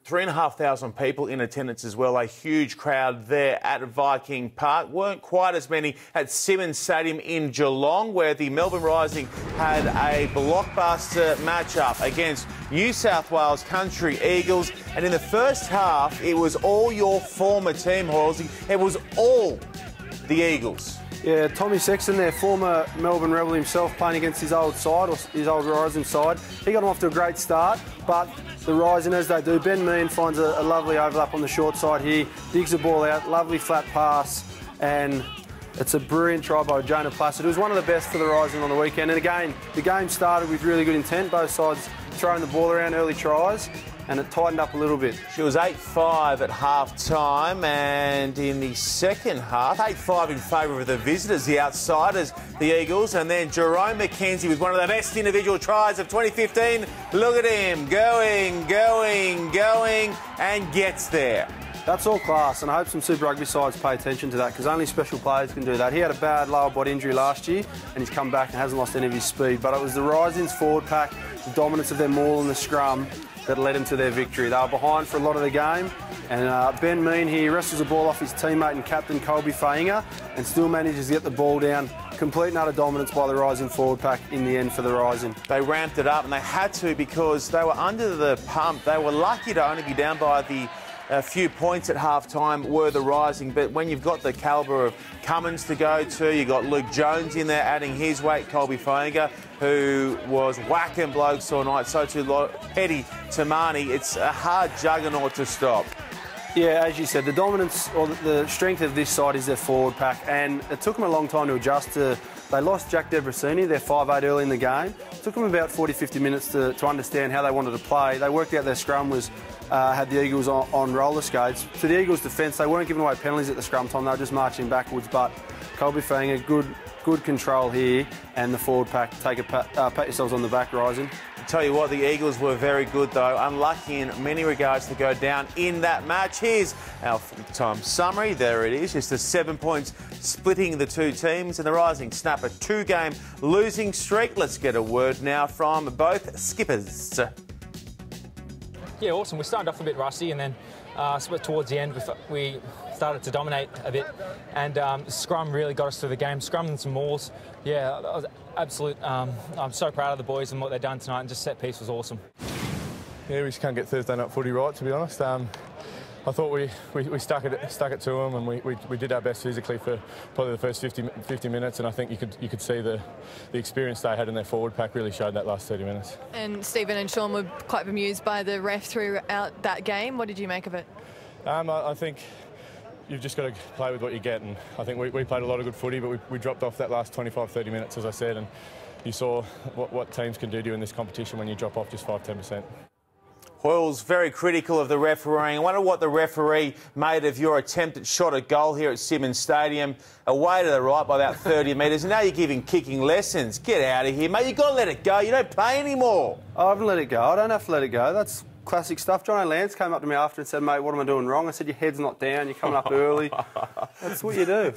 3,500 people in attendance as well. A huge crowd there at Viking Park. Weren't quite as many at Simmons Stadium in Geelong, where the Melbourne Rising had a blockbuster matchup against New South Wales Country Eagles. And in the first half, it was all your former team, Hoylesy. It was all the Eagles. Yeah, Tommy Sexton, their former Melbourne Rebel himself, playing against his old side, or his old Rising side. He got him off to a great start, but the Rising, as they do, Ben Meehan finds a lovely overlap on the short side here, digs the ball out, lovely flat pass, and it's a brilliant try by Jonah Placid. It was one of the best for the Rising on the weekend. And again, the game started with really good intent, both sides throwing the ball around early tries, and it tightened up a little bit. She was 8-5 at half-time, and in the second half, 8-5 in favour of the visitors, the outsiders, the Eagles, and then Jerome McKenzie with one of the best individual tries of 2015. Look at him, going, and gets there. That's all class, and I hope some Super Rugby sides pay attention to that, because only special players can do that. He had a bad lower body injury last year, and he's come back and hasn't lost any of his speed, but it was the Rising's forward pack, the dominance of their maul in the scrum, that led him to their victory. They were behind for a lot of the game, and Ben Meehan here wrestles the ball off his teammate and captain Colby Fainga, and still manages to get the ball down. Complete and utter dominance by the Rising forward pack in the end for the Rising. They ramped it up, and they had to, because they were under the pump. They were lucky to only be down by a few points at half-time, were the Rising. But when you've got the calibre of Cummins to go to, you've got Luke Jones in there adding his weight, Colby Fainga, who was whacking blokes all night, so too Petty Tamani. It's a hard juggernaut to stop. Yeah, as you said, the dominance or the strength of this side is their forward pack, and it took them a long time to adjust to. They lost Jack Debrasini, their 5'8", early in the game. It took them about 40-50 minutes to understand how they wanted to play. They worked out their scrum was had the Eagles on roller skates. To the Eagles' defence, they weren't giving away penalties at the scrum time. They were just marching backwards. But Colby Fainga, good control here, and the forward pack take a pat yourselves on the back, Rising. I tell you what, the Eagles were very good, though. Unlucky in many regards to go down in that match. Here's our full-time summary. There it is. Just the 7 points splitting the two teams, and the Rising snap a two-game losing streak. Let's get a word now from both skippers. Yeah, awesome. We started off a bit rusty, and then towards the end we started to dominate a bit, and scrum really got us through the game. Scrum and some mauls. Yeah, that was absolute. I'm so proud of the boys and what they've done tonight, and just set piece was awesome. Yeah, we just can't get Thursday night footy right, to be honest. I thought we stuck it to them, and we did our best physically for probably the first 50 minutes, and I think you could see the experience they had in their forward pack really showed that last 30 minutes. And Stephen and Sean were quite bemused by the ref throughout that game. What did you make of it? I think you've just got to play with what you get, and I think we played a lot of good footy, but we dropped off that last 25-30 minutes, as I said, and you saw what teams can do to you in this competition when you drop off just 5-10%. Hoyle's very critical of the refereeing. I wonder what the referee made of your attempt at shot at goal here at Simmons Stadium. Away to the right by about 30 metres, and now you're giving kicking lessons. Get out of here, mate. You've got to let it go. You don't play anymore. I haven't let it go. I don't have to let it go. That's classic stuff. John O'Lance came up to me after and said, mate, what am I doing wrong? I said, your head's not down. You're coming up early. That's what you do.